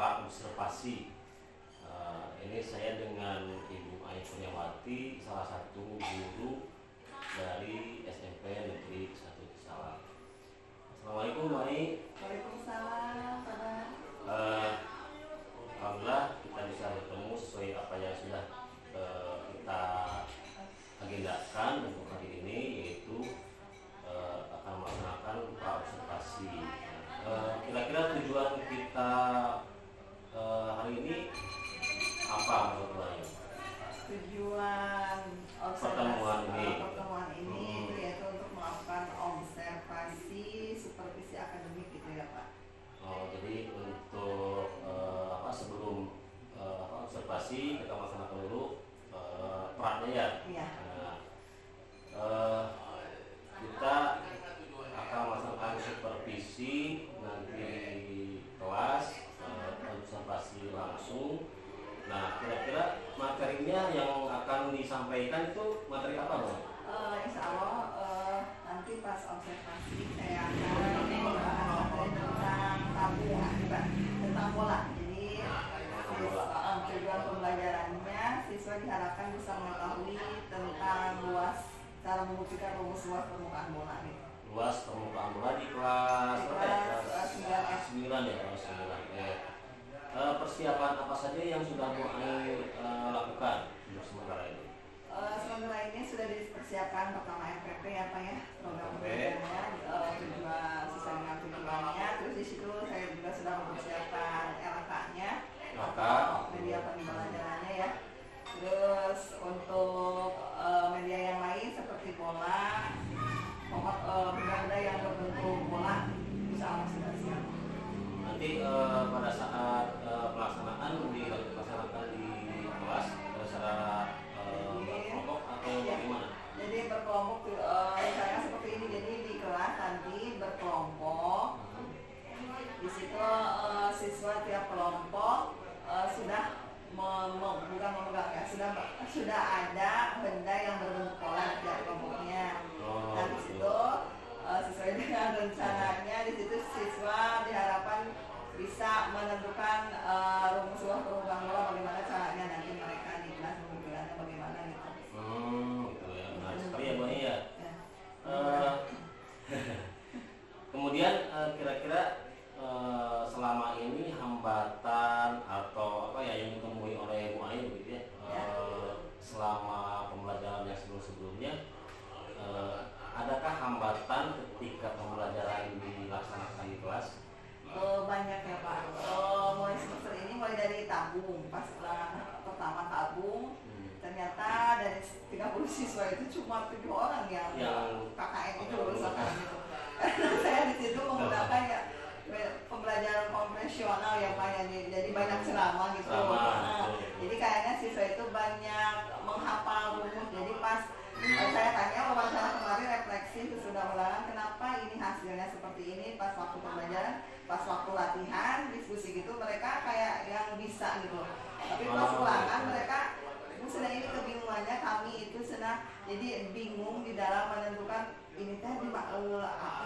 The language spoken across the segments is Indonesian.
praobservasi. Ini saya dengan Ibu Ai Kurniawati, salah satu guru dari SMP Negeri 1 Cisalang. Assalamualaikum Bu Ai. Waalaikumsalam. Alhamdulillah kita bisa bertemu sesuai apa yang sudah kita agendakan untuk hari ini, yaitu akan melaksanakan praobservasi. Kira-kira tujuan kita hari ini apa menurut Bu Ai? Tujuan Pertemuan ini. itu yaitu untuk melakukan observasi supervisi akademik gitu ya Pak. Jadi untuk sebelum observasi kita melaksanakan dulu perannya ya. Iya. Kita akan melaksanakan supervisi nanti di kelas, observasi langsung. Nah, kira-kira materinya yang akan disampaikan itu materi apa, Bang? Insya Allah nanti pas observasi saya akan membahas tentang tabungan, tentang bola. Jadi tujuan pembelajarannya siswa diharapkan bisa mengetahui tentang cara membuktikan rumus luas permukaan bola nih. Luas permukaan bola di kelas kelas 9 ya, kelas 9. Persiapan apa saja yang sudah Bu Ai lakukan untuk sementara ini? Sementara ini sudah dipersiapkan pertama MPP ya Pak ya, program pembelajarannya, tujuan sesuai dengan tujuannya. Terus di situ saya juga sudah mempersiapkan LK-nya, media pembelajarannya ya. Terus untuk media yang lain seperti bola, benda-benda yang berbentuk bola, insya Allah sudah siap. Nanti pada saat pelaksanaan dilaksanakan di kelas secara berkelompok atau bagaimana? Jadi berkelompok misalnya seperti ini, jadi di kelas nanti berkelompok. Di situ siswa tiap kelompok sudah bukan memegang ya, sudah ada benda yang berbentuk pola di kelompoknya. Nah di situ sesuai dengan rencananya, di situ siswa diharapkan bisa menentukan rumus luas permukaan bola, bagaimana caranya nanti mereka di kelas memikirkannya bagaimana gitu. Gitu ya, menarik sekali ya Bu Ai ya. Kemudian kira-kira selama ini hambatan atau apa ya yang ditemui oleh Bu Ai begitu ya, selama pembelajaran yang sebelumnya, adakah hambatan ketika pembelajaran dilaksanakan di kelas? Banyak ya Pak. Mulai semester ini mulai dari tabung, pas pertama tabung, ternyata dari 30 siswa itu cuma 7 orang yang KKN itu lulusan gitu. Karena saya di situ menggunakan ya pembelajaran konvensional ya Pak, jadi banyak ceramah gitu. Jadi kayaknya siswa itu banyak menghafal rumus. Jadi pas saya tanya wawancara kemarin refleksi sesudah ulangan, kenapa ini hasilnya seperti ini, pas waktu pembelajaran, pas waktu latihan, diskusi gitu mereka kayak yang bisa gitu. Tapi pas ulangan mereka sedang ini kebingungannya, kami itu sedang jadi bingung di dalam menentukan ini teh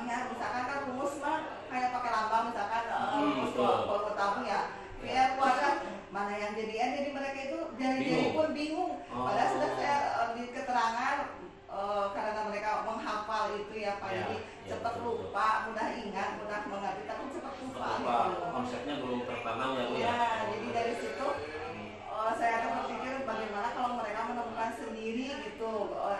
ya misalkan kan rumus mah kayak pakai lambang, misalkan rumus kalau tahu ya keluarga mana yang jadian, jadi mereka itu jadi pun bingung. Padahal sudah saya di keterangan karena mereka menghafal itu ya Pak, jadi cepat lupa, mudah ingat, mudah mengerti, tapi cepat lupa gitu. Konsepnya belum tertanam ya Bu ya. Jadi dari situ saya akan berpikir bagaimana kalau mereka menemukan sendiri gitu,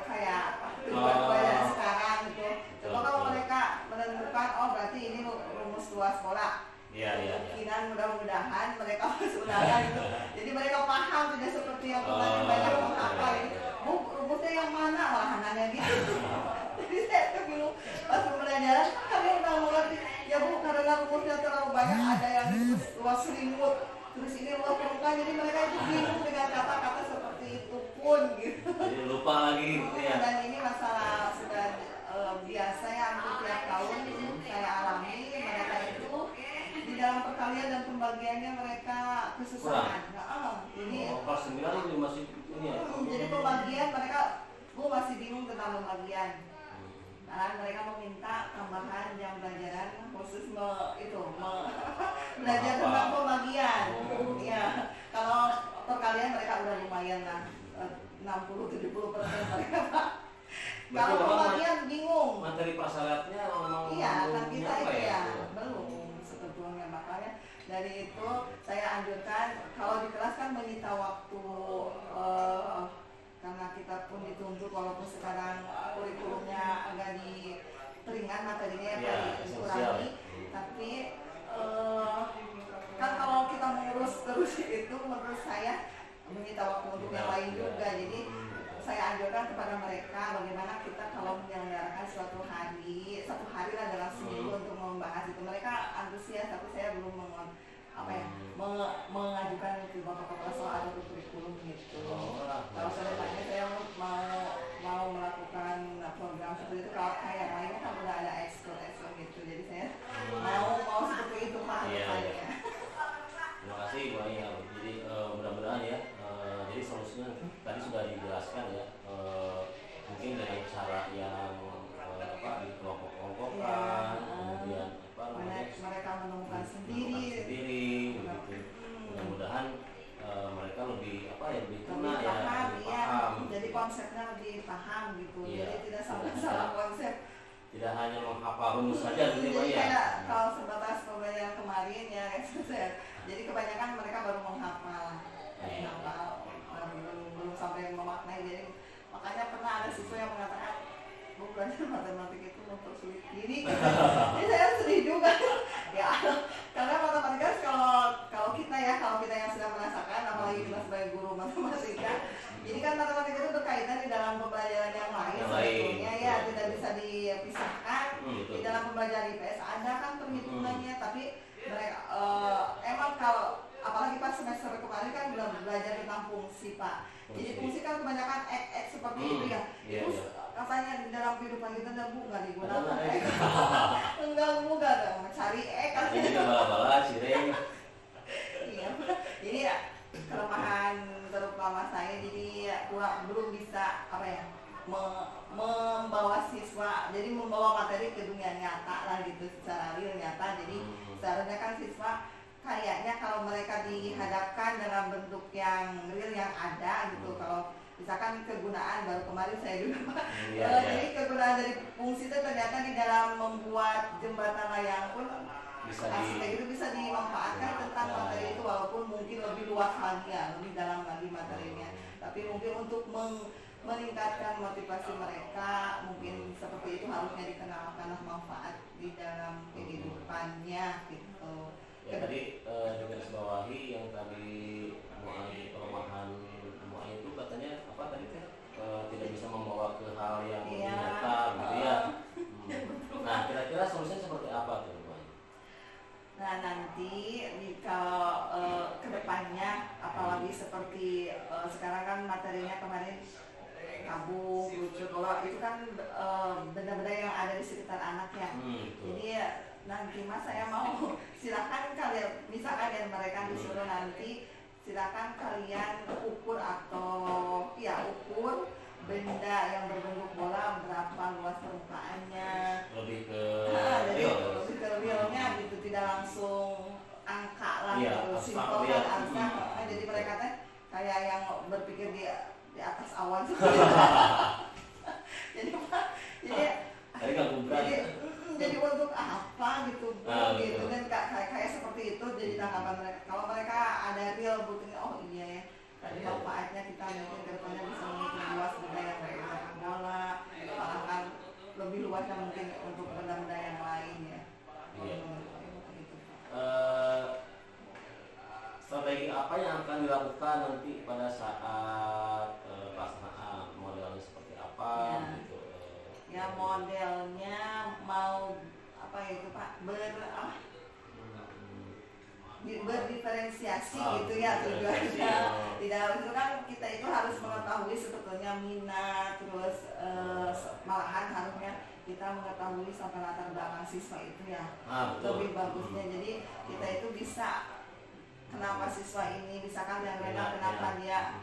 kayak tujuan sekarang gitu. Coba kalau mereka menemukan, oh berarti ini rumus luas bola. Kemungkinan mudah-mudahan mereka masuk ulangan gitu. Jadi mereka paham, tidak seperti yang kemarin banyak menghafal gitu. Bu, rumusnya yang mana? Wah, nanya gitu. Jadi saya tuh bingung pas pembelajaran, kami udah mengerti. Ya Bu, karena rumusnya terlalu banyak, ada yang luas selimut, terus ini luas permukaan, jadi mereka itu bingung dengan kata-kata seperti itu pun gitu. Jadi lupa lagi gitu ya. Dan ini masalah sudah biasa ya, hampir tiap tahun saya alami, mereka itu di dalam perkalian dan pembagiannya mereka kesusahan. Jadi kelas 9 itu masih ini ya. Jadi pembagian mereka masih bingung tentang pembagian. Nah, mereka meminta tambahan jam pelajaran khusus belajar tentang pembagian. lumayan lah 60-70% mereka Pak. Kalau pembagian bingung. Materi prasyaratnya memang iya kan kita itu ya itu? belum sebetulnya, makanya dari itu saya anjurkan kalau di kelas kan menyita waktu karena kita pun dituntut walaupun sekarang kurikulumnya agak diperingan materinya ya, dikurangi, tapi kan kalau kita mengurus terus itu menurut saya menyita waktu untuk yang lain juga. Jadi saya anjurkan kepada mereka bagaimana kita kalau menyelenggarakan satu hari lah dalam seminggu untuk membahas itu. Mereka antusias, tapi saya belum mengajukan ke Bapak Kepala Sekolah atau kurikulum gitu. Kalau kedepannya saya mau melakukan program seperti itu, kalau kayak lainnya kan udah ada ekskul gitu. Jadi saya mau seperti itu Pak. Terima kasih Bu Aya. Jadi mudah-mudahan ya. Jadi solusinya tadi sudah dijelaskan ya. Mungkin dengan cara yang di kelompok-kelompokan, kemudian mereka menemukan sendiri begitu. Mudah-mudahan mereka lebih lebih kena ya, lebih paham. Jadi konsepnya lebih paham gitu. Jadi tidak salah konsep. Tidak hanya menghafal rumus saja gitu Pak ya. Kayak kalau sebatas pembelajaran kemarin ya, jadi kebanyakan mereka baru menghafal. Belum sampai memaknai. Jadi makanya pernah ada siswa yang mengatakan, "Bu, belajar matematika itu mempersulit diri." Jadi saya sedih juga. Ya, karena matematika kalau kita yang sudah merasakan, apalagi kita sebagai guru matematika, ini kan matematika itu berkaitan di dalam pembelajaran yang lain sebetulnya ya, tidak bisa dipisahkan. Di dalam pembelajaran IPS ada kan perhitungannya, tapi mereka emang kalau apalagi pas semester kemarin kan belajar tentang fungsi Pak. Jadi fungsi kan kebanyakan x seperti itu ya. Terus katanya di dalam kehidupan kita nggak digunakan x. Enggak dong, cari x kan. Ini juga bala-bala cireng. Iya, jadi ya, kelemahan terutama saya jadi belum bisa membawa siswa, jadi membawa materi ke dunia nyata lah gitu, secara real nyata. Jadi seharusnya kan siswa kayaknya kalau mereka dihadapkan dalam bentuk yang real yang ada gitu, kalau misalkan kegunaan baru kemarin saya juga Pak, jadi kegunaan dari fungsi itu ternyata di dalam membuat jembatan layang pun kayak gitu bisa dimanfaatkan tentang materi itu, walaupun mungkin lebih luas lagi ya, lebih dalam lagi materinya, tapi mungkin untuk meningkatkan motivasi mereka, mungkin seperti itu harusnya dikenalkan manfaat di dalam kehidupannya gitu. Ya tadi dengan bawahi yang tadi mengenai kelemahan semuanya itu katanya apa tadi tidak bisa membawa ke hal yang nyata gitu ya. Nah kira-kira solusinya seperti apa tuh? Nah nanti kalau kedepannya apalagi seperti sekarang kan materinya kemarin tabung, lucu, kalau itu kan benda-benda yang ada di sekitar anak ya. Jadi nanti Mas saya mau silakan kalian, misalkan yang mereka disuruh nanti silakan kalian ukur benda yang berbentuk bola berapa luas permukaannya, lebih ke realnya gitu, tidak langsung angka lah gitu, simpel kan abstrak. Jadi mereka teh kayak yang berpikir di atas awan seperti itu. jadi untuk apa gitu gitu dan kayak seperti itu jadi tanggapan mereka. Kalau mereka ada real buktinya, oh iya ya, tadi manfaatnya kita mungkin kedepannya bisa mengikuti luas benda yang berbentuk bola, bahkan lebih luasnya mungkin untuk benda-benda yang lain ya. Strategi apa yang akan dilakukan nanti pada saat pelaksanaan, modelnya seperti apa gitu? Ya modelnya mau apa itu Pak, berdiferensiasi gitu ya tujuannya. Tidak itu kan kita itu harus mengetahui sebetulnya minat, terus malahan harusnya kita mengetahui sampai latar belakang siswa itu ya, lebih bagusnya. Jadi kita itu bisa kenapa siswa ini misalkan yang memang kenapa dia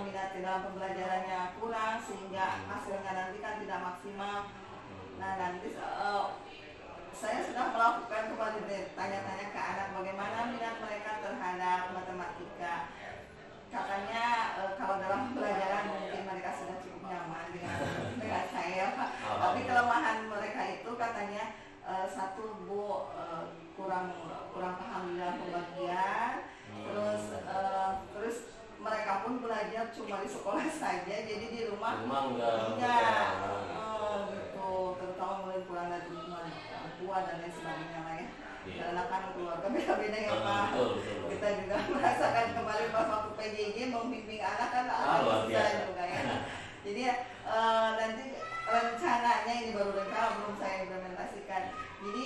minat di dalam pembelajarannya kurang sehingga hasilnya nanti kan tidak maksimal. Nah nanti saya sudah melakukan kemarin tanya-tanya ke anak bagaimana minat mereka terhadap matematika. Katanya kalau cuma di sekolah saja, jadi di rumah enggak gitu, terutama mulai pulang dari rumah orang tua dan lain sebagainya lah ya. Karena kan keluarga beda-beda ya Pak. Kita juga merasakan kemarin pas waktu PJJ membimbing anak kan agak susah juga ya. Jadi nanti rencananya ini baru rencana, belum saya implementasikan. Jadi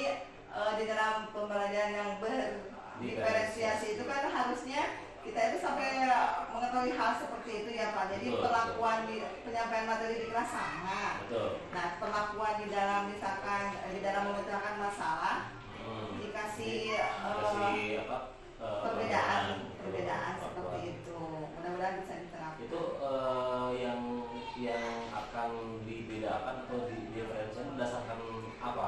di dalam pembelajaran yang berdiferensiasi itu kan harusnya kita itu sampai mengetahui hal seperti itu ya Pak. Jadi perlakuan di penyampaian materi di kelas sama. Nah, perlakuan di dalam misalkan di dalam memecahkan masalah dikasih perbedaan seperti itu. Mudah-mudahan bisa diterapkan. Itu yang akan dibedakan atau diferensiasi berdasarkan apa?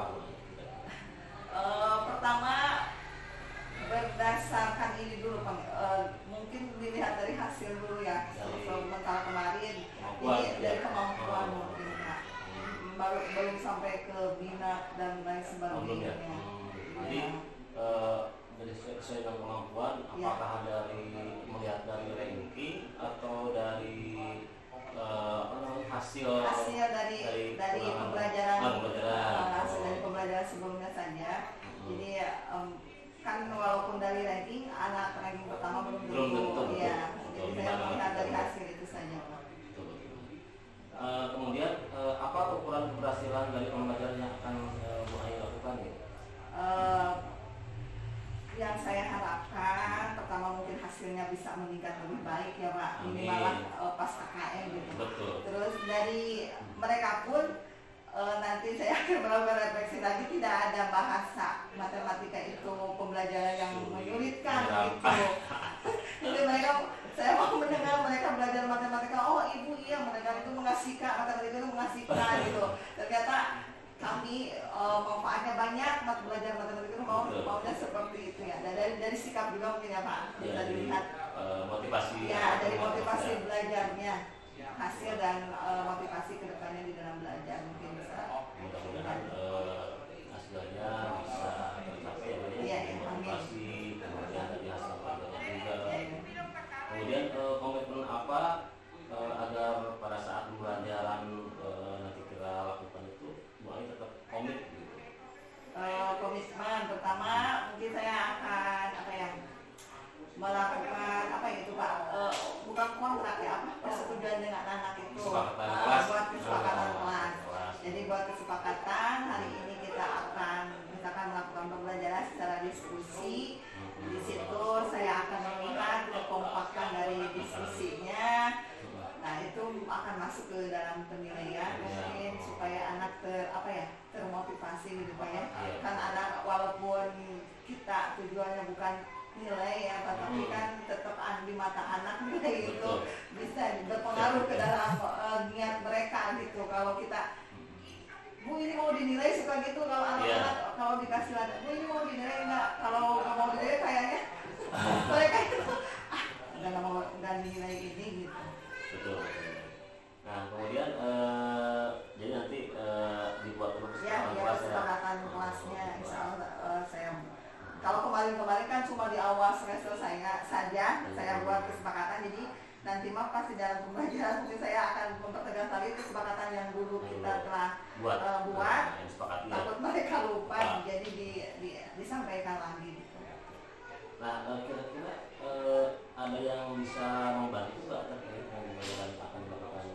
Pertama berdasarkan ini dulu Pak. Mungkin dilihat dari hasil dulu ya. Sementara kemarin ini dari kemampuan mungkin Pak. Belum sampai ke minat dan lain sebagainya. Jadi dari sesuai dengan kemampuan, apakah dari melihat dari ranking atau dari hasil dari pembelajaran hasil dari pembelajaran sebelumnya saja. Jadi kan walaupun dari ranking anak ranking pertama belum tentu ya. Jadi saya melihat dari hasil itu saja Pak. Kemudian apa ukuran keberhasilan dari pembelajaran yang akan Bu Ai lakukan ya? Yang saya harapkan pertama mungkin hasilnya bisa meningkat lebih baik ya Pak, minimal pas KKM gitu. Betul. Terus dari mereka pun nanti saya akan melakukan refleksi lagi, tidak ada bahasa matematika itu pembelajaran yang menyulitkan gitu. Jadi saya mau mendengar mereka belajar matematika, oh ibu iya mereka itu mengasihkan, matematika itu mengasihkan gitu. Ternyata kami manfaatnya banyak, belajar matematika itu maunya seperti itu ya. Dan dari sikap juga mungkin ya Pak, bisa dilihat motivasi ya, dari motivasi belajarnya, hasil dan motivasi kedepannya di dalam belajar mungkin bisa. Mudah-mudahan hasilnya bisa tercapai ya, motivasi kemudian dari hasil pelajaran juga. Kemudian komitmen apa agar pada saat pembelajaran nanti kita lakukan itu mulai tetap komit gitu. Komitmen pertama mungkin saya akan melakukan itu Pak, bukan kontrak ya, persetujuan dengan anak itu buat kesepakatan kelas. Jadi buat kesepakatan hari ini kita akan misalkan melakukan pembelajaran secara diskusi. Di situ saya akan melihat kekompakan dari diskusinya. Nah itu akan masuk ke dalam penilaian mungkin supaya anak termotivasi gitu Pak ya. Kan anak walaupun kita tujuannya bukan nilai ya, tapi kan tetap di mata anak nilai itu bisa berpengaruh ke dalam niat mereka gitu. Kalau kita Bu ini mau dinilai suka gitu, kalau anak-anak kalau dikasih lada, Bu ini mau dinilai enggak, kalau nggak mau dinilai kayaknya mereka itu nggak dinilai ini gitu. Betul. Nah kemudian jadi nanti dibuat dulu kesepakatan kelasnya. Insya Allah saya kalau kemarin kan cuma di awal semester saja saya buat kesepakatan, jadi nanti pasti dalam pembelajaran mungkin saya akan mempertegas lagi kesepakatan yang dulu kita telah buat. Takut mereka lupa, jadi disampaikan lagi gitu. Nah kira-kira ada yang bisa membantu nggak terkait pembelajaran akan dilakukan?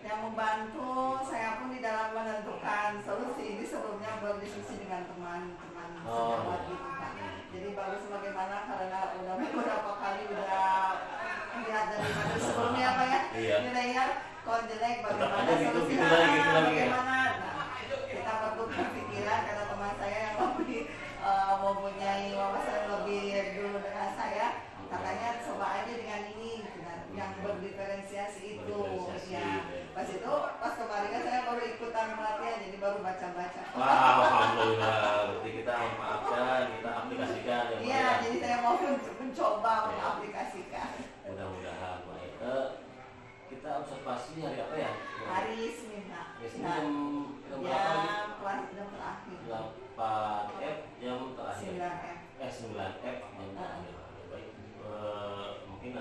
Yang membantu saya pun di dalam menentukan solusi ini sebelumnya berdiskusi dengan teman-teman sejawat gitu Pak. Jadi bagus bagaimana karena udah beberapa kali melihat dari materi sebelumnya Pak ya, nilainya kalau jelek bagaimana solusinya, bagaimana. Nah, kita bertukar pikiran karena teman saya yang lebih mempunyai wawasan lebih dulu dengan saya, katanya coba aja dengan ini yang berdiferensiasi itu ya. Pas kemarin saya baru ikutan pelatihan, jadi baru baca-baca. Alhamdulillah, berarti kita manfaatkan, kita aplikasikan ya. Iya, jadi saya mau mencoba mengaplikasikan. Mudah-mudahan baik. Kita observasi hari apa ya? Hari Senin Pak. Jam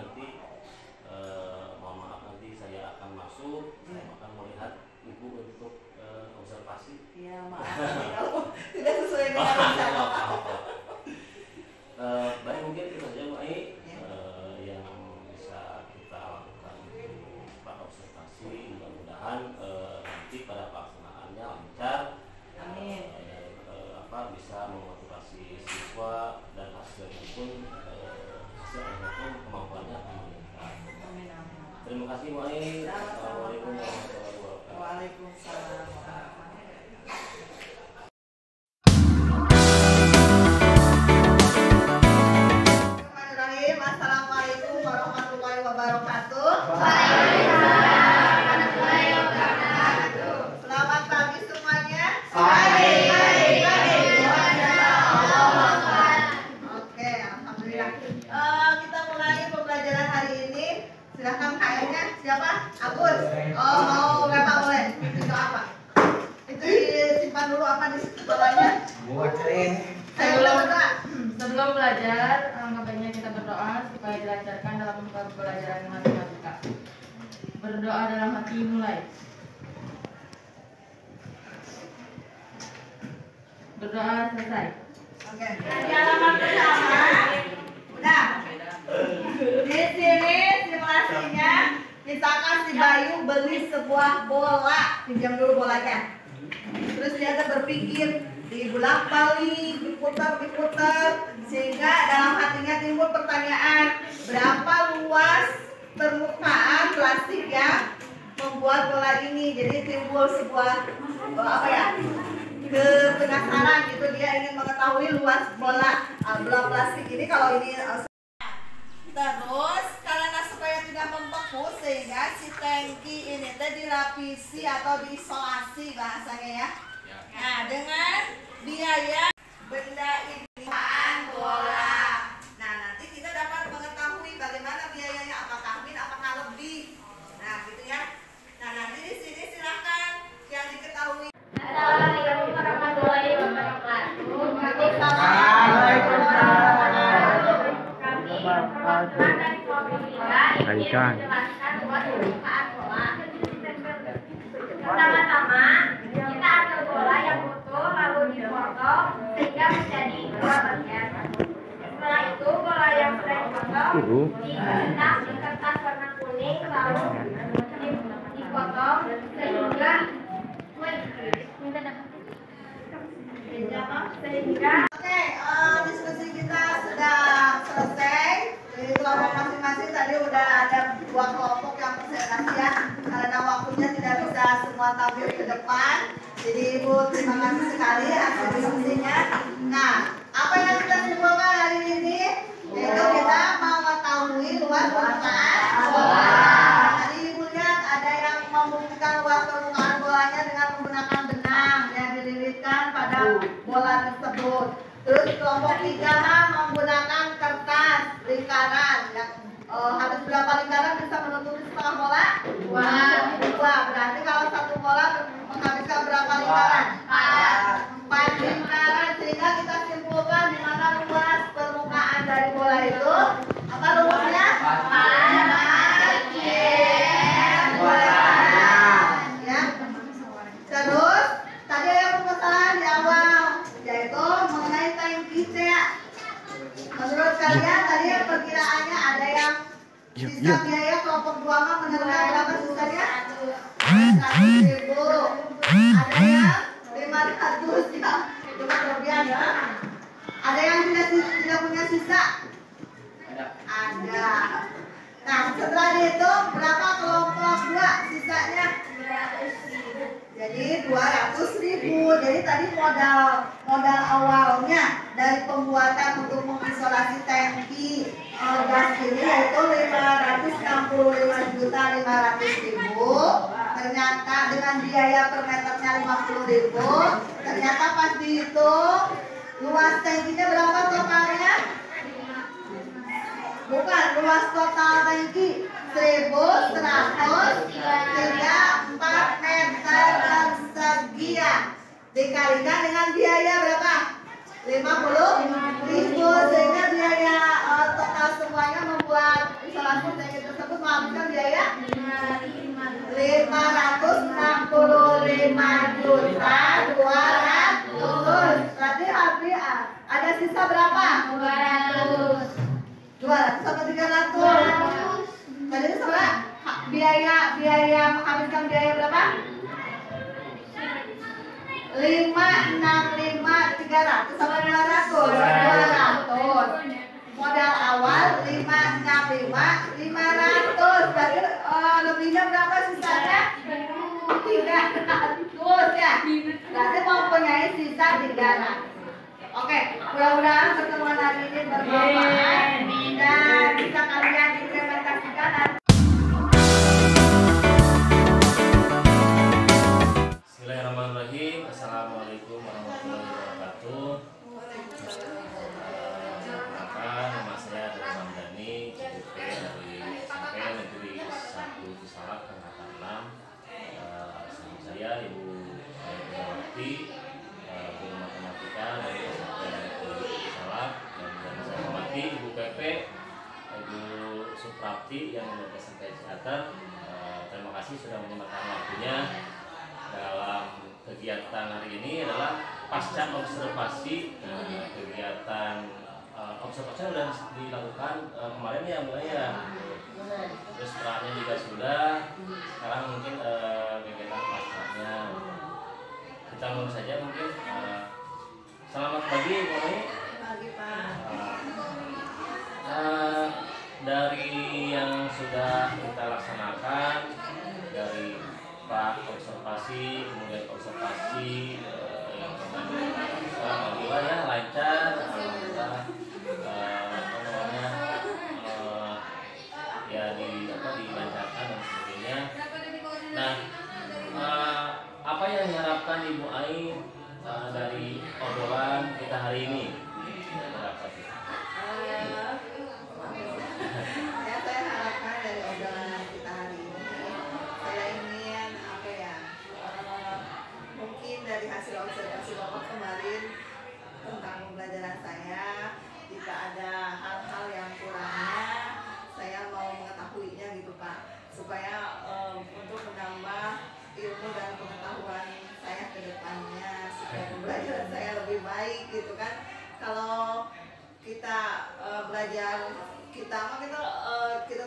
nanti mohon maaf nanti saya akan masuk, saya akan melihat ibu untuk observasi. Iya, maaf kalau tidak sesuai dengan rencana. Baik, mungkin itu saja Mbak Ai yang bisa kita lakukan untuk Pak observasi. Mudah-mudahan nanti pada pelaksanaannya lancar. Amin. Bisa memotivasi siswa dan hasilnya pun kemampuannya akan meningkat. Amin, amin. Terima kasih Mbak Ai. Assalamualaikum warahmatullahi wabarakatuh. Waalaikumsalam. Assalamualaikum warahmatullahi wabarakatuh. Selamat pagi semuanya. Oke, alhamdulillah. Kita mulai pembelajaran hari ini. Silahkan KM-nya siapa? Agus. Oh, mau berapa boleh? Itu apa? Itu disimpan dulu apa di bawahnya? Sebelum belajar, alangkah baiknya kita berdoa supaya dilancarkan dalam pembelajaran matematika. Berdoa dalam hati mulai. Berdoa selesai. Oke. Di halaman pertama. Udah. Di sini simulasinya, misalkan si Bayu beli sebuah bola, pinjam dulu bolanya. Terus dia akan berpikir, dibolak-balik, diputar, sehingga dalam hatinya timbul pertanyaan, berapa luas permukaan plastik yang membuat bola ini. Jadi timbul sebuah penasaran gitu, dia ingin mengetahui luas bola plastik ini. Kalau ini terus karena supaya tidak membeku, sehingga si tangki ini dilapisi atau diisolasi bahasanya ya. Nah, dengan biaya benda ini bola. Nah, nanti kita dapat mengetahui bagaimana biayanya, apakah min, apakah lebih. Nah, gitu ya. Nah, nanti di sini silakan yang diketahui. Assalamualaikum warahmatullahi wabarakatuh. Kami menjelaskan luas permukaan bola. Pertama-tama kita ambil bola yang utuh lalu dipotong sehingga menjadi dua bagian. Setelah itu bola yang sudah dipotong dicetak di kertas warna kuning lalu dipotong sehingga Oke, diskusi kita sudah selesai. Jadi kelompok masing-masing tadi udah ada 2 kelompok yang presentasi ya. Karena waktunya tidak bisa semua tampil ke depan. Jadi Ibu terima kasih sekali hasil diskusinya. Nah, apa yang kita simpulkan hari ini? Yaitu kita mau mengetahui luas permukaan bola. Tadi Ibu lihat ada yang membuktikan luas permukaan bolanya dengan menggunakan benang yang dililitkan pada bola tersebut. Terus kelompok 3 menggunakan kertas lingkaran yang harus berapa lingkaran bisa menutupi setengah bola? 2. Berarti kalau satu bola menghabiskan berapa lingkaran? 4 lingkaran. Sehingga kita simpulkan di mana luas permukaan dari bola itu. Apa rumusnya? Ya. Terus tadi ada permasalahan di awal, yaitu mengenai tangki C. Menurut kalian tadi yang perkiraannya ada yang sisa biaya kelompok 2 menerima berapa sisanya? 100.000. Ada yang 500 ya, itu kelebihan ya. Ada yang tidak punya sisa? Ada. Nah, setelah dihitung berapa kelompok 2 sisanya? Jadi 200.000. Jadi tadi modal awalnya dari pembuatan untuk mengisolasi tangki gas ini yaitu 565.500.000. Ternyata dengan biaya per meternya 50.000. Ternyata pas dihitung luas tangkinya berapa totalnya? Bukan, luas total tangki 1.134 meter persegi ya. Dikalikan dengan biaya berapa? 50.000. Sehingga biaya total semuanya membuat isolasi biaya menghabiskan biaya berapa? 565 300 sama 200. Modal awal 565 500. Berarti lebihnya berapa sisanya? 300 ya. Berarti mempunyai sisa 300. Oke, mudah-mudahan pertemuan hari ini bermanfaat dan bisa kalian implementasikan. Bismillahirrahmanirrahim. Assalamualaikum warahmatullahi wabarakatuh. Nama saya adalah Ramdhani, CPP dari SMP Negeri 1 Cisalak, angkatan 6. Sama saya Ibu Megawati, guru matematika dari SMP Negeri Cisalak, dan saya hormati Ibu PP, Ibu Suprapti yang dari SMP Ciater. Terima kasih sudah menyempatkan waktunya dalam kegiatan hari ini adalah pasca observasi. Kegiatan observasi sudah dilakukan kemarin ya Bu ya. Terus setelahnya juga sudah. Sekarang mungkin kegiatan pascanya. Kita mulai saja mungkin. Selamat pagi Bu Mai. Pagi Pak. Dari yang sudah kita laksanakan dari Pak observasi, kemudian observasi yang alhamdulillah ya lancar, alhamdulillah ya dilancarkan dan sebagainya. Nah, apa yang diharapkan Ibu Ai dari obrolan kita hari ini? Berapa sih? Ya, saya harapkan dari obrolan kita hari ini, saya ingin mungkin dari hasil observasi Bapak kemarin tentang pembelajaran saya, jika ada hal-hal yang kurangnya, saya mau mengetahuinya gitu Pak, supaya untuk menambah ilmu dan pengetahuan saya ke depannya, supaya pembelajaran saya lebih baik gitu kan. Kalau kita belajar kita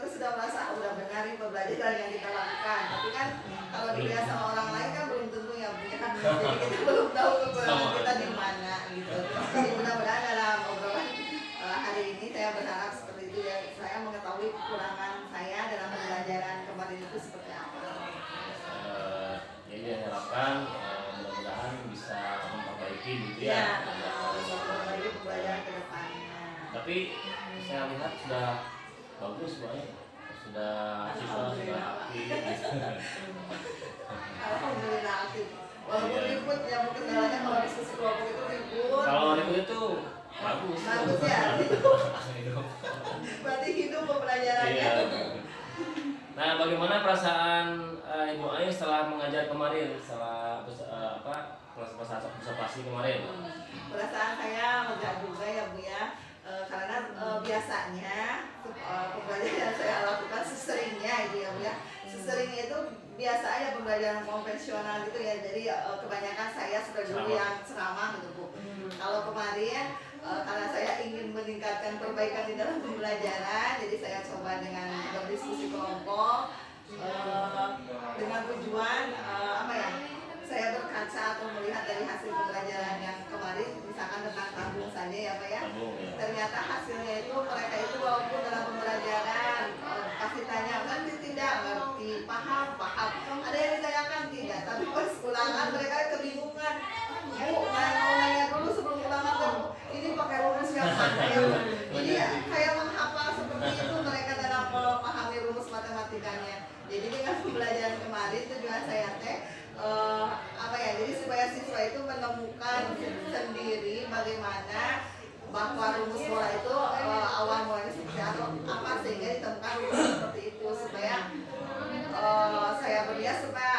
tuh sudah merasa udah benar nih pembelajaran yang kita lakukan, tapi kan kalau dilihat sama orang lain kan belum tentu ya punya kan, jadi kita belum tahu kekurangan kita di mana gitu. Jadi mudah-mudahan dalam obrolan hari ini saya berharap seperti itu ya, saya mengetahui kekurangan saya dalam pembelajaran kemarin itu seperti apa. Jadi diharapkan mudah-mudahan bisa memperbaiki gitu ya. Memperbaiki pembelajaran ke depannya. Tapi saya lihat sudah bagus banget, sudah siswa sudah aktif. Alhamdulillah aktif. Walaupun ribut ya, mungkin kendalanya kalau diskusi kelompok itu ribut. Kalau ribut itu bagus. Bagus ya. Berarti hidup pembelajarannya. Iya. Nah, bagaimana perasaan Ibu Ai setelah mengajar kemarin, setelah observasi kemarin? Perasaan saya lega juga ya Bu ya. Karena biasanya pembelajaran yang saya lakukan seseringnya itu ya Bu ya, seseringnya itu biasa aja pembelajaran konvensional gitu ya, jadi kebanyakan saya sebagai guru yang ceramah gitu Bu. Kalau kemarin karena saya ingin meningkatkan perbaikan di dalam pembelajaran, jadi saya coba dengan berdiskusi kelompok dengan tujuan saya berkaca atau melihat dari hasil pembelajaran yang kemarin, misalkan tentang tabung saja ya Pak ya. Ternyata hasilnya itu mereka itu walaupun dalam pembelajaran pasti tanya ngerti tidak, ngerti, paham. Ada yang ditanyakan tidak, tapi pas ulangan mereka kebingungan. Bu, mau nanya dulu sebelum ulangan kan, ini pakai rumus yang mana ya? Jadi kayak menghafal seperti itu mereka dalam memahami rumus matematikanya. Jadi dengan pembelajaran kemarin tujuan saya jadi supaya siswa itu menemukan sendiri bagaimana bahwa rumus bola itu awal mulanya seperti apa sehingga ditemukan rumus seperti itu, supaya saya berhias supaya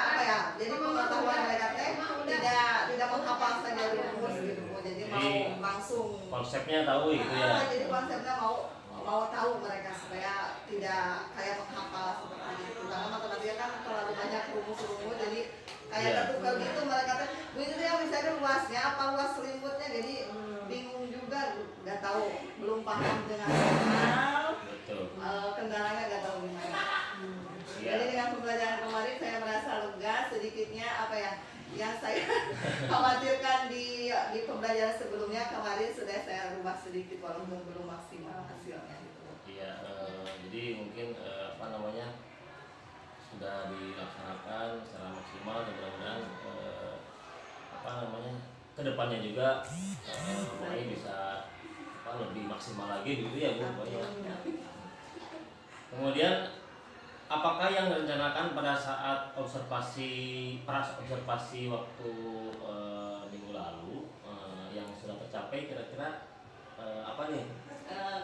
jadi pengetahuan mereka tidak menghafal saja rumus gitu, jadi mau langsung konsepnya tahu gitu ya. Jadi konsepnya mau tahu mereka supaya tidak kayak menghafal seperti itu, karena matematika kan terlalu banyak rumus-rumus, jadi kayak tertukar gitu mereka tuh begitu ya, misalnya luasnya apa, luas selimutnya, jadi bingung juga, nggak tahu, belum paham dengan kendalanya nggak tahu gimana. Jadi dengan pembelajaran kemarin khawatirkan di pembelajaran sebelumnya kemarin sudah saya rubah sedikit walaupun belum maksimal hasilnya gitu. Iya, jadi mungkin sudah dilaksanakan secara maksimal dan mudah-mudahan kedepannya juga mulai bisa lebih maksimal lagi gitu ya Bu. Kemudian apakah yang direncanakan pada saat observasi waktu minggu lalu yang sudah tercapai kira-kira apa nih?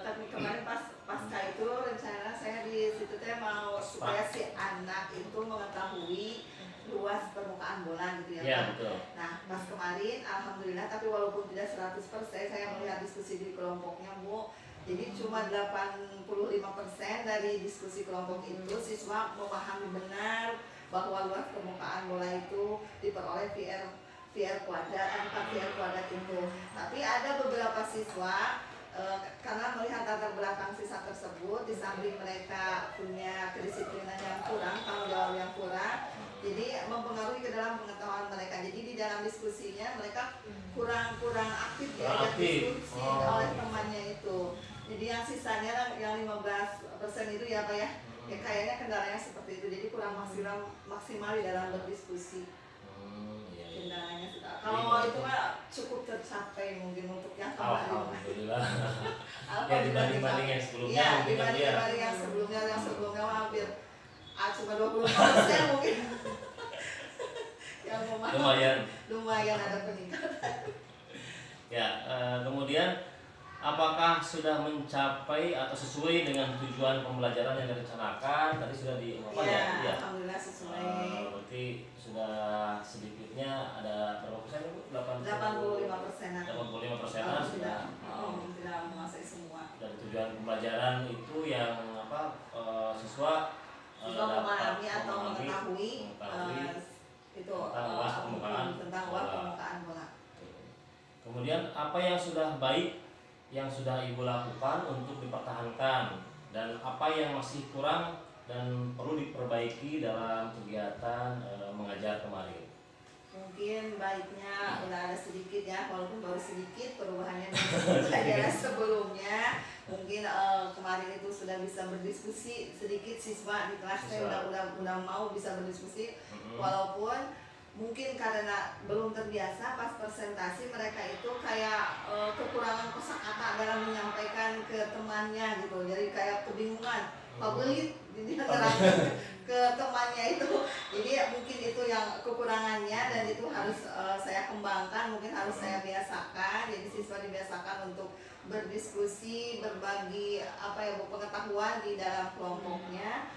Tapi kemarin pasca itu rencana saya di situ mau supaya si anak itu mengetahui luas permukaan bola gitu ya Pak. Betul. Nah pas kemarin alhamdulillah tapi walaupun tidak 100% saya melihat diskusi di kelompoknya Bu. Jadi cuma 85% dari diskusi kelompok itu siswa memahami benar bahwa luas permukaan bola itu diperoleh VR kuadrat, 4 VR kuadrat itu. Tapi ada beberapa siswa karena melihat latar belakang siswa tersebut, di samping mereka punya kedisiplinan yang kurang, tanggung jawab yang kurang, jadi mempengaruhi ke dalam pengetahuan mereka. Jadi di dalam diskusinya mereka kurang aktif diajak diskusi oleh temannya itu. Jadi yang sisanya yang 15% itu ya Pak ya, ya kayaknya kendalanya seperti itu. Jadi kurang maksimal di dalam berdiskusi. Kendalanya sudah. Kalau itu mah cukup tercapai mungkin untuk yang kemarin. Alhamdulillah. Ya dibanding yang sebelumnya. Iya dibanding yang sebelumnya hampir cuma 20% mungkin. Yang lumayan ada peningkatan. Ya kemudian apakah sudah mencapai atau sesuai dengan tujuan pembelajaran yang direncanakan? Tadi sudah diungkapkan ya. Alhamdulillah sesuai. Berarti sudah sedikitnya ada berapa persen Bu? 85%. 85% sudah. Tidak menguasai semua. Dari tujuan pembelajaran itu yang siswa memahami atau mengetahui itu tentang luas permukaan bola. Kemudian apa yang sudah baik yang sudah Ibu lakukan untuk dipertahankan dan apa yang masih kurang dan perlu diperbaiki dalam kegiatan mengajar kemarin? Mungkin baiknya udah ada sedikit ya, walaupun baru sedikit perubahannya dari pelajaran sebelumnya. Mungkin kemarin itu sudah bisa berdiskusi sedikit siswa di kelas saya udah mau bisa berdiskusi, walaupun mungkin karena belum terbiasa pas presentasi mereka itu kayak kekurangan kosakata dalam menyampaikan ke temannya gitu, jadi kayak kebingungan pabelit menerangkan ke temannya itu. Jadi mungkin itu yang kekurangannya dan itu harus saya kembangkan, mungkin harus saya biasakan. Jadi siswa dibiasakan untuk berdiskusi, berbagi pengetahuan di dalam kelompoknya.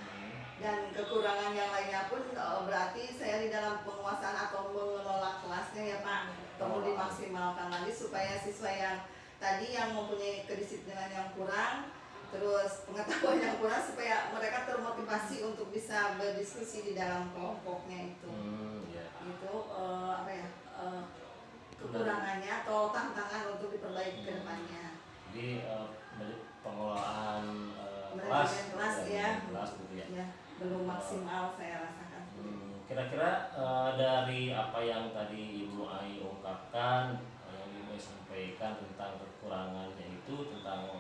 Dan kekurangan yang lainnya pun berarti saya di dalam penguasaan atau mengelola kelasnya ya Pak, perlu dimaksimalkan lagi supaya siswa yang tadi yang mempunyai kedisiplinan yang kurang, terus pengetahuan yang kurang, supaya mereka termotivasi untuk bisa berdiskusi di dalam kelompoknya itu. Itu kekurangannya atau tantangan untuk diperbaiki ke depannya. Jadi pengelolaan kelas ya. Ya. Belum maksimal saya rasakan. Kira-kira dari apa yang tadi Ibu Ai ungkapkan, yang Ibu sampaikan tentang kekurangannya itu tentang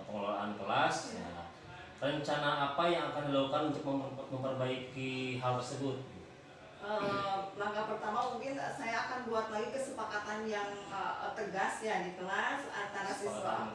pengelolaan kelas, rencana apa yang akan dilakukan untuk memperbaiki hal tersebut? Langkah pertama mungkin saya akan buat lagi kesepakatan yang tegas ya di kelas antara siswa.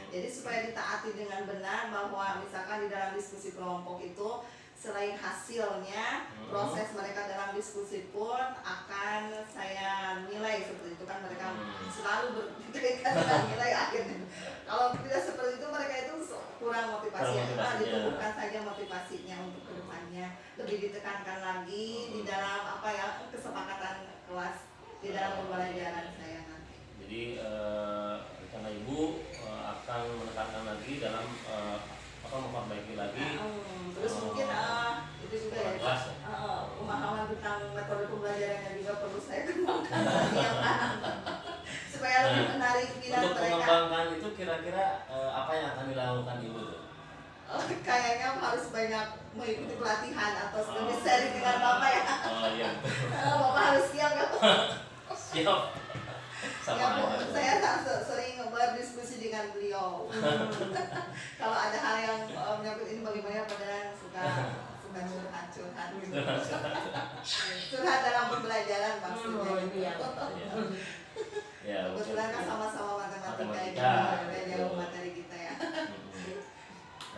Jadi supaya ditaati dengan benar bahwa misalkan di dalam diskusi kelompok itu selain hasilnya, proses mereka dalam diskusi pun akan saya nilai seperti itu kan, mereka selalu berkaitan dengan nilai akhirnya. Kalau tidak seperti itu mereka itu kurang motivasi. Ditumbuhkan saja motivasinya untuk kedepannya, lebih ditekankan lagi di dalam kesepakatan kelas di dalam pembelajaran saya nanti. Jadi rencana Ibu akan menekankan lagi dalam memperbaiki lagi. Terus mungkin itu juga ya, pemahaman tentang metode pembelajarannya juga perlu saya kembangkan lagi ya Pak, supaya lebih menarik minat mereka. Untuk mengembangkan itu kira-kira apa yang akan dilakukan Ibu tuh? kayaknya harus banyak mengikuti pelatihan atau lebih sharing dengan Bapak ya. Oh iya. Bapak harus siap ya. Siap. Sama Ya, Bu, aja. saya sering berdiskusi dengan beliau. Kalau ada hal yang menyangkut ini bagaimana pada suka curhat dalam pembelajaran maksudnya. Iya. Ya, Kebetulan kan sama-sama matematika ya, jauh materi kita ya.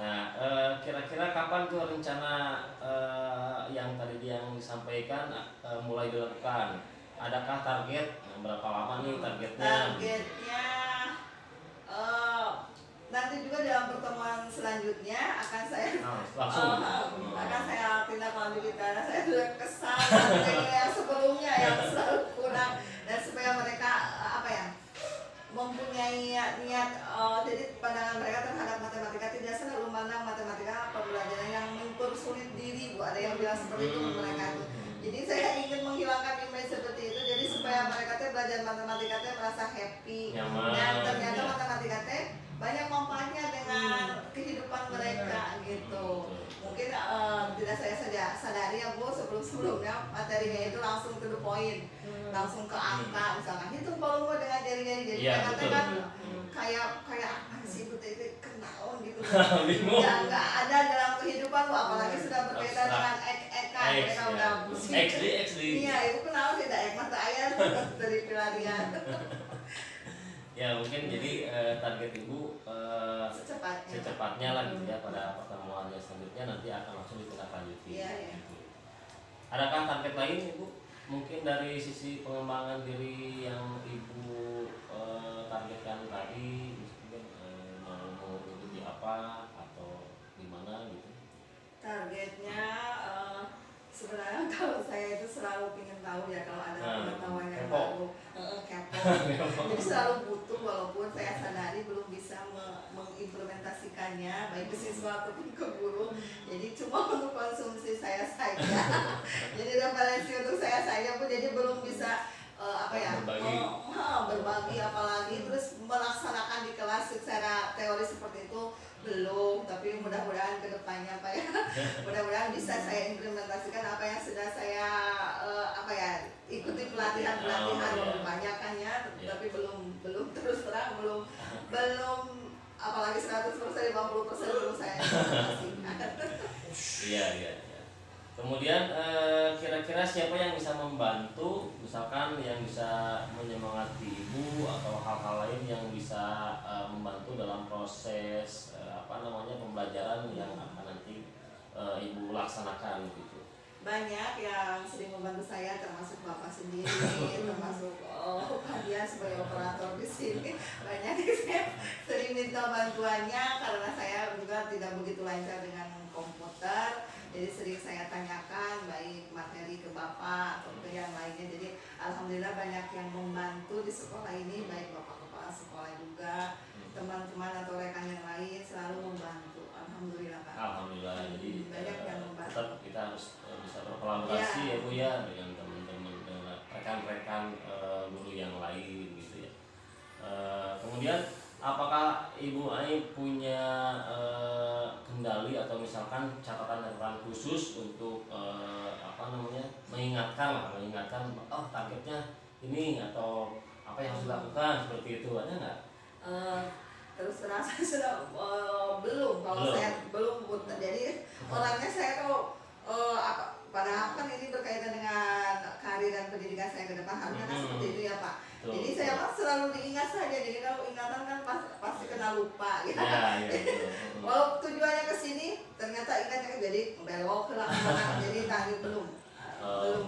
Nah, kira-kira kapan tuh rencana yang tadi yang disampaikan mulai dilakukan? Adakah target? Berapa lama nih targetnya? Targetnya nanti juga dalam pertemuan selanjutnya akan saya akan saya tindak lanjuti karena saya sudah kesal dengan yang sebelumnya yang selalu kurang, dan supaya mereka mempunyai niat jadi pandangan mereka terhadap matematika tidak selalu memandang matematika pembelajaran yang mempersulit diri, Bu. Ada yang bilang seperti itu mereka itu. Jadi saya ingin menghilangkan image seperti itu, jadi supaya mereka belajar matematika merasa happy. Nyaman, Dan ternyata matematika banyak manfaatnya dengan kehidupan mereka gitu. Mungkin tidak saya sadari ya Bu, sebelumnya materinya itu langsung to the point, langsung ke angka, misalkan hitung volume dengan jari-jari. Jadi mereka kan kayak apa sih Bu, itu kenaon gitu. Ya nggak ada dalam kehidupan Bu, apalagi sudah berkaitan dengan ek-ekan, mereka udah pusing. Iya, itu kenal tidak ek mata ayat dari pelarian. Ya mungkin jadi target Ibu secepatnya lah gitu ya, pada pertemuan yang selanjutnya nanti akan langsung ditindaklanjuti. Iya. Gitu. Adakah target lain Ibu? Mungkin dari sisi pengembangan diri yang Ibu targetkan tadi, mungkin mau mengikuti apa atau gimana gitu? Targetnya sebenarnya kalau saya itu selalu ingin tahu ya kalau ada pengetahuan yang baru, kepo. Jadi selalu butuh, walaupun saya sadari belum bisa mengimplementasikannya baik ke siswa ataupun ke guru. Jadi cuma untuk konsumsi saya saja. Jadi referensi untuk saya saja pun, jadi belum bisa berbagi apalagi terus melaksanakan di kelas secara teori seperti itu belum, tapi mudah-mudahan kedepannya Pak ya, mudah-mudahan bisa saya implementasikan apa yang sudah saya ikuti pelatihan kebanyakannya, tapi belum terus terang belum apalagi 100% 50% belum saya implementasikan. Iya. Kemudian kira-kira siapa yang bisa membantu, misalkan yang bisa menyemangati Ibu atau hal-hal lain yang bisa membantu dalam proses pembelajaran yang akan nanti Ibu laksanakan gitu? Banyak yang sering membantu saya, termasuk Bapak sendiri, termasuk dia sebagai operator di sini. Banyak yang saya sering minta bantuannya karena saya juga tidak begitu lancar dengan komputer. Jadi sering saya tanyakan baik materi ke Bapak atau ke yang lainnya. Jadi alhamdulillah banyak yang membantu di sekolah ini, baik Bapak kepala sekolah juga, teman-teman atau rekan yang lain selalu membantu. Alhamdulillah Pak. Alhamdulillah. Jadi banyak yang membantu. Tetap kita harus bisa berkolaborasi ya Bu ya dengan teman-teman, dengan rekan-rekan guru yang lain gitu ya. Kemudian apakah Ibu Ai punya kendali atau misalkan catatan khusus untuk mengingatkan targetnya ini atau apa yang harus dilakukan seperti itu, ada nggak? Terus terang saya sudah belum. Saya belum. Jadi orangnya saya kalau padahal kan ini berkaitan dengan karir dan pendidikan saya ke depan, harusnya kan seperti itu ya Pak. Jadi saya mah selalu diingat saja. Jadi kalau ingatan kan pasti kena lupa gitu. Walau tujuannya ke sini ternyata ingatnya jadi belok ke belakang. Jadi tadi belum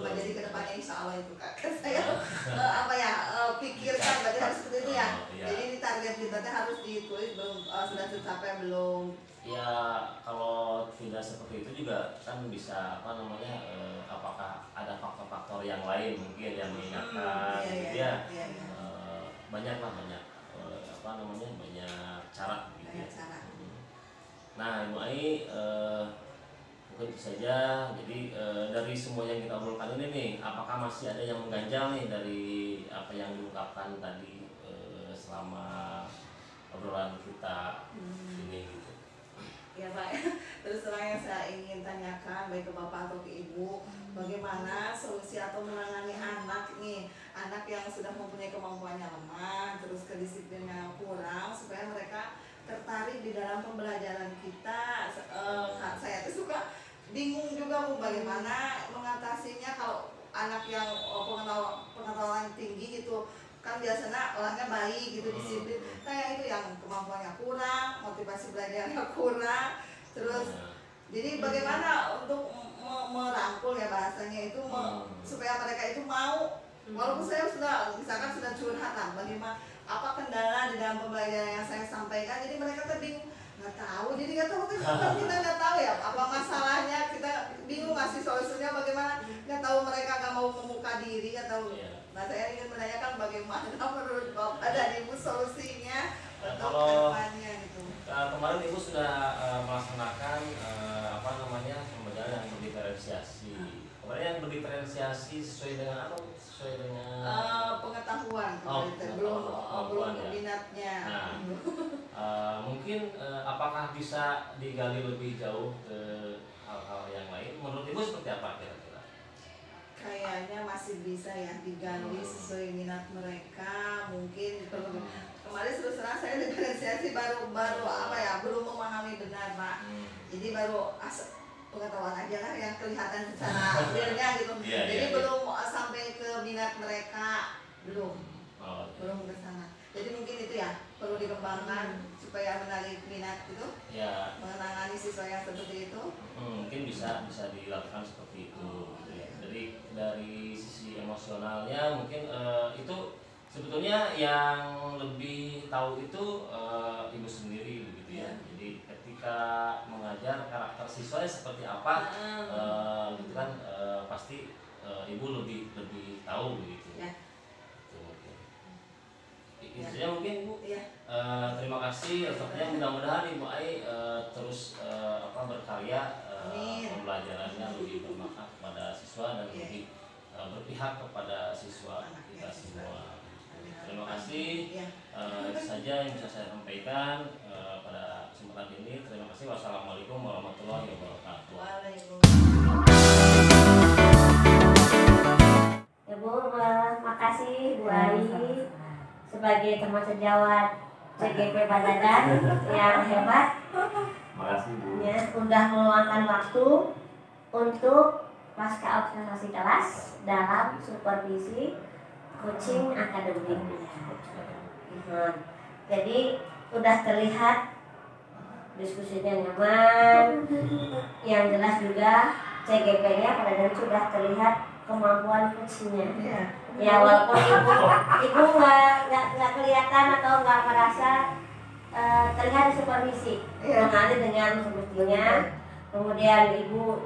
jadi ke depannya insya Allah itu Kak. Saya pikirkan berarti harus seperti itu ya. Jadi ini target kita harus ditulis, belum sudah tercapai belum. Ya kalau tidak seperti itu juga kan bisa apakah ada faktor-faktor yang lain mungkin yang mengingatkan gitu ya. Banyak cara gitu ya. Nah Ibu Ai mungkin itu saja. Jadi dari semua yang kita obrolkan ini nih, apakah masih ada yang mengganjal nih dari apa yang diungkapkan tadi selama obrolan kita ini gitu? Ya Pak, terus terang yang saya ingin tanyakan baik ke Bapak atau ke Ibu, bagaimana solusi atau menangani anak nih, anak yang sudah mempunyai kemampuannya lemah, terus kedisiplinnya kurang, supaya mereka tertarik di dalam pembelajaran kita. Saya tuh suka bingung juga Bu, bagaimana mengatasinya kalau anak yang pengetahuan tinggi gitu kan biasanya orangnya baik gitu, disiplin. Kayak itu yang kemampuannya kurang, motivasi belajarnya kurang, terus jadi bagaimana untuk merangkul ya bahasanya itu supaya mereka itu mau, walaupun saya sudah misalkan sudah curhat lah bagaimana apa kendala di dalam pembelajaran yang saya sampaikan, jadi mereka bingung, nggak tahu, jadi nggak tahu kan kita nggak tahu ya apa masalahnya, kita bingung ngasih solusinya bagaimana, nggak tahu mereka nggak mau membuka diri atau nah saya ingin menanyakan bagaimana menurut Bapak dan Ibu solusinya untuk kedepannya gitu. Kemarin Ibu sudah melaksanakan pembelajaran yang berdiferensiasi. Kemarin yang berdiferensiasi sesuai dengan apa? Sesuai dengan pengetahuan, belum minatnya. Nah, mungkin apakah bisa digali lebih jauh ke hal-hal yang lain? Menurut Ibu seperti apa kira-kira? Kayaknya masih bisa ya digali sesuai minat mereka. Mungkin kemarin terus terang saya diferensiasi baru belum memahami benar Pak. Jadi baru pengetahuan aja lah yang kelihatan secara realnya gitu. Jadi belum sampai ke minat mereka, belum ke sana. Jadi mungkin itu ya perlu dikembangkan supaya menarik minat gitu. Ya. Menangani siswa yang seperti itu. Mungkin bisa dilakukan seperti itu. Jadi dari sisi emosionalnya mungkin itu sebetulnya yang lebih tahu itu ibu sendiri begitu ya. Jadi ketika mengajar karakter siswanya seperti apa gitu kan pasti ibu lebih tahu begitu. Ya. Intinya mungkin Bu, terima kasih. Sepertinya mudah-mudahan Ibu Ai terus berkarya, pembelajarannya lebih bermanfaat kepada siswa dan lebih berpihak kepada siswa kita semua. Terima kasih. Itu saja yang bisa saya sampaikan pada kesempatan ini. Terima kasih. Wassalamualaikum warahmatullahi wabarakatuh. Ya Bu, makasih Bu Ai sebagai teman sejawat CGP Badadan yang hebat. Makasih Bu. Ya, sudah meluangkan waktu untuk pasca observasi kelas dalam supervisi coaching akademik. Jadi sudah terlihat diskusinya nyaman, yang jelas juga CGP-nya pada sudah terlihat kemampuan coachingnya. Ya walaupun ibu nggak kelihatan atau nggak merasa terlihat di supervisi, mengalir dengan semestinya. Kemudian ibu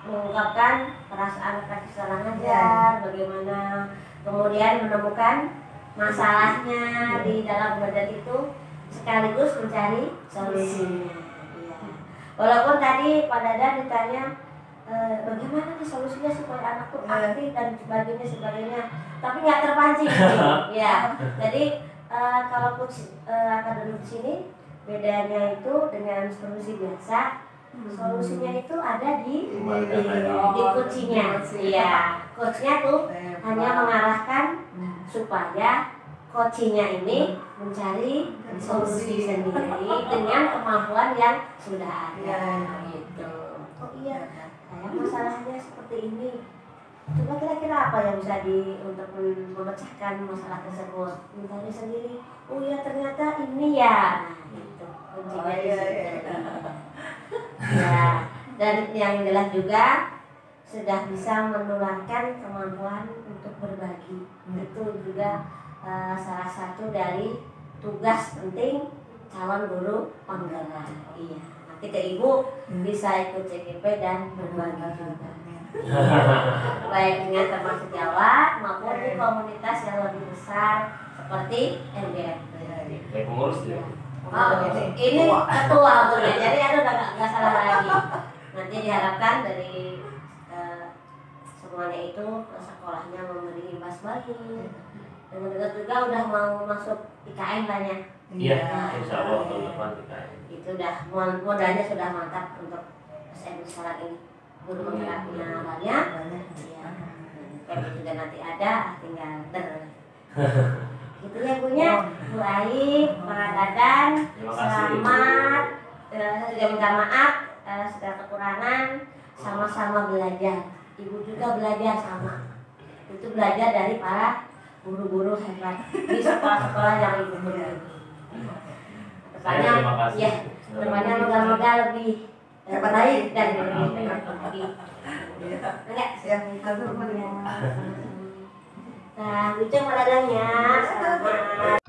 mengungkapkan perasaan kesalahan ngajar, bagaimana kemudian menemukan masalahnya di dalam badan itu sekaligus mencari solusinya. Ya. Walaupun tadi Pak Dadan ditanya bagaimana nih solusinya supaya anakku aktif dan sebagainya, tapi nggak terpancing. Ya, jadi kalau akademik di sini bedanya itu dengan solusi biasa. Solusinya itu ada di coachingnya. Iya, coachnya tuh hanya mengarahkan supaya coachingnya ini mencari solusi sendiri dengan kemampuan yang sudah ada. Gitu. Oh iya, saya masalahnya seperti ini. Coba kira-kira apa yang bisa untuk memecahkan masalah tersebut? Mencari sendiri. Oh iya, ternyata ini ya. Nah, gitu. Kuncinya di situ. Ya, dan yang jelas juga sudah bisa menularkan kemampuan untuk berbagi. Itu juga salah satu dari tugas penting calon guru penggerak. Iya, nanti ke ibu bisa ikut CGP dan berbagi juga. Baik dengan teman sejawat maupun di komunitas yang lebih besar seperti MGMP. Kayak pengurus ya. Ini ketua ya, jadi nggak salah lagi. Nanti diharapkan dari semuanya itu sekolahnya memberi imbas baik. Dan juga udah mau masuk IKN banyak. Iya, insya Allah tahun depan kita. Itu udah modalnya sudah mantap untuk SMP sekarang ini. Guru penggeraknya banyak. Iya. Kalau juga nanti ada, tinggal gitu ya Bunya. Bu Aik, Pak Dadan, selamat. Saya juga minta maaf segala kekurangan. Sama-sama belajar. Ibu juga belajar sama. Itu belajar dari para guru-guru hebat di sekolah-sekolah yang ibu belajar. Depannya moga-moga lebih baik dan lebih lagi. Enggak, siap. Nah, Ujung meladangnya. Selamat.